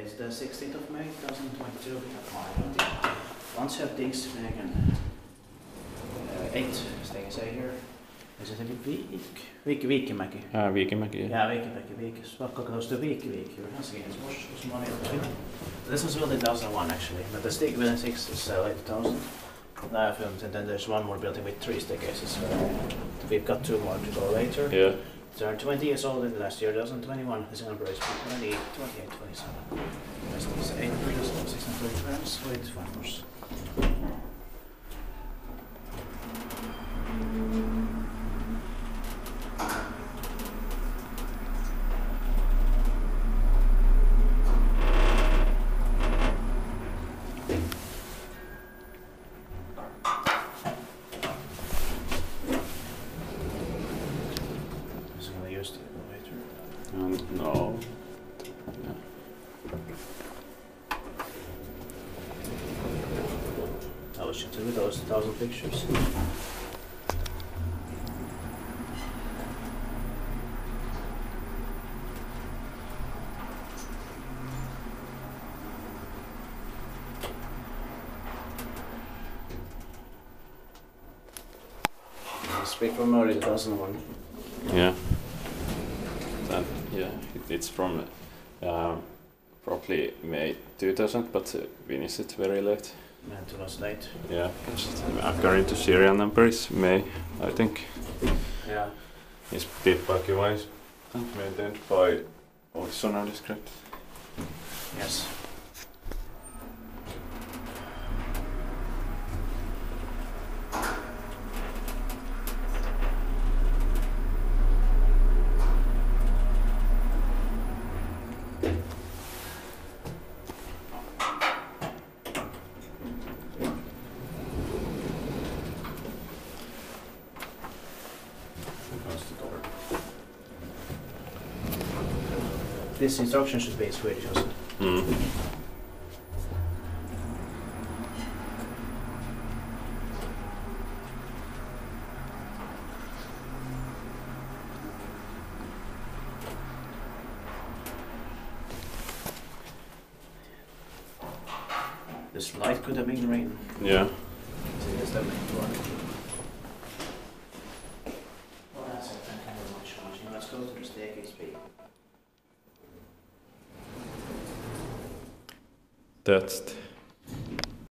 Today's the 16th of May 2022 at Maaherrantie. Landschapdingsvägen 8, steg jag säger here. Is it a Viikinmäki? Viikinmäki. Yeah, Viikinmäki. It's quite close to Viikinmäki. Helsinki is more This was built in 2001 actually, but the Stig within 6 is late 2000. And then there's one more building with 3 staircases. We've got 2 more to go later. Yeah. They're 20 years old in the last year, 2021 is an average 28, 27. Rest is 8 meters, 630 grams with 5 horse. No. Yeah. I was shooting with those 1,000 pictures. Speak from early 2001. Yeah. Yeah, it's from probably May 2000, but finished it very late. Yeah, it was late. Yeah, according to serial number is May, I think. Yeah. It's built by GeN2 and maintained by Otis GeN2 MRL. Yes. This instruction should be in Swedish also. This light could have been rain. Yeah. So that's the main one. Well, that's it. Thank you very much for watching. Let's go to the staircase B. That's